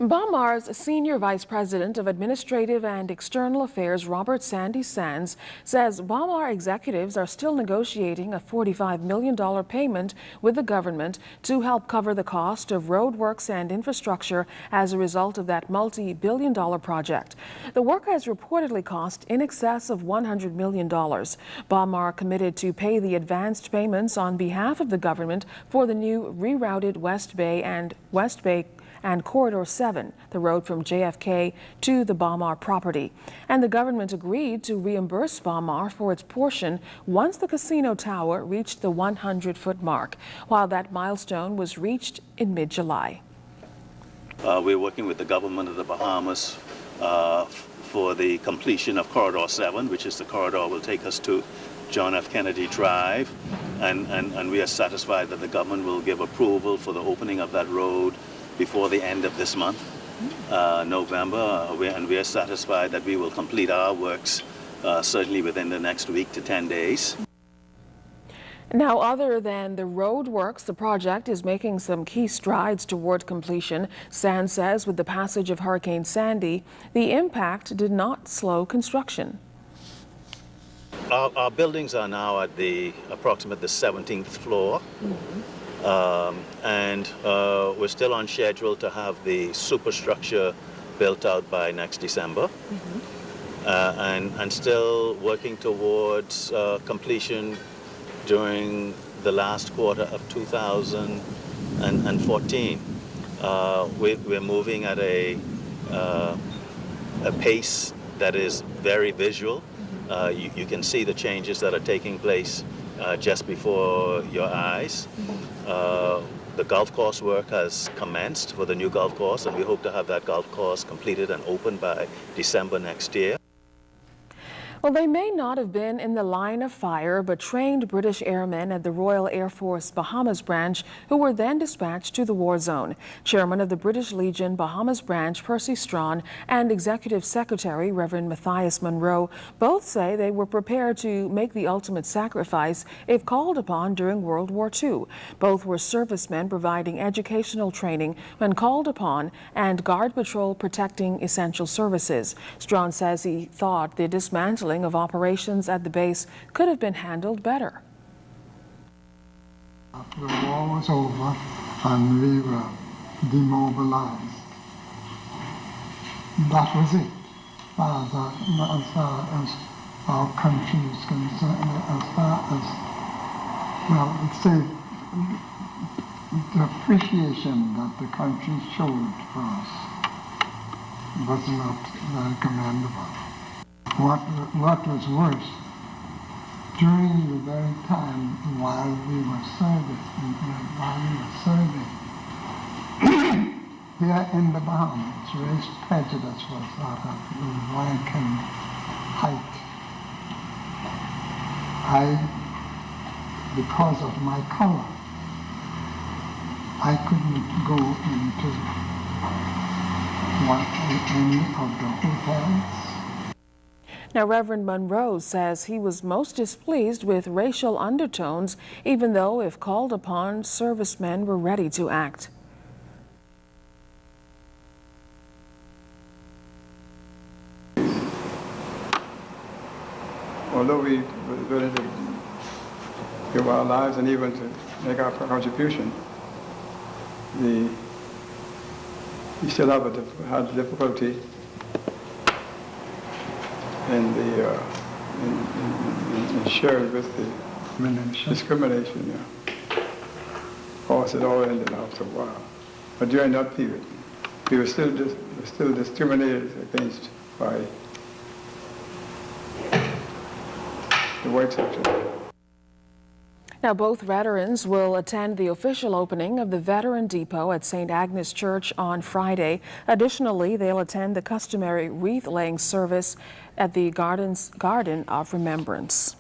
Bamar's Senior Vice President of Administrative and External Affairs, Robert Sandy Sands, says Bamar executives are still negotiating a $45 million payment with the government to help cover the cost of roadworks and infrastructure as a result of that multi-billion-dollar project. The work has reportedly cost in excess of $100 million. Bamar committed to pay the advanced payments on behalf of the government for the new rerouted West Bay and Corridor 7, the road from JFK to the Bamar property. And the government agreed to reimburse Bamar for its portion once the casino tower reached the 100-foot mark, while that milestone was reached in mid-July. We're working with the government of the Bahamas for the completion of Corridor 7, which is the corridor that will take us to John F. Kennedy Drive, and we are satisfied that the government will give approval for the opening of that road before the end of this month, November, and we are satisfied that we will complete our works certainly within the next week to 10 days. Now, other than the road works, the project is making some key strides toward completion. Sands says with the passage of Hurricane Sandy, the impact did not slow construction. Our buildings are now at approximately the 17th floor. And we're still on schedule to have the superstructure built out by next December, and still working towards completion during the last quarter of 2014. We're moving at a pace that is very visual. You can see the changes that are taking place just before your eyes. The golf course work has commenced for the new golf course, and we hope to have that golf course completed and open by December next year. Well, they may not have been in the line of fire, but trained British airmen at the Royal Air Force Bahamas branch who were then dispatched to the war zone. Chairman of the British Legion Bahamas branch, Percy Strawn, and Executive Secretary, Reverend Matthias Monroe, both say they were prepared to make the ultimate sacrifice if called upon during World War II. Both were servicemen providing educational training when called upon and Guard Patrol protecting essential services. Strawn says he thought the dismantling of operations at the base could have been handled better. After the war was over and we were demobilized, that was it as far as our country is concerned, as far as, well, let's say, the appreciation that the country showed for us was not very commendable. What was worse, during the very time while we were serving, here in the Bahamas, race prejudice was out of the rank and height. Because of my color, I couldn't go into any of the hotels. Now, Reverend Monroe says he was most displeased with racial undertones, even though, if called upon, servicemen were ready to act. Although we were willing to give our lives and even to make our contribution, we still had difficulty in sharing with the discrimination. Yeah. Of course, it all ended after a while. But during that period, we were still discriminated against by the white section. Now, both veterans will attend the official opening of the Veteran Depot at St. Agnes Church on Friday. Additionally, they'll attend the customary wreath-laying service at the Garden of Remembrance.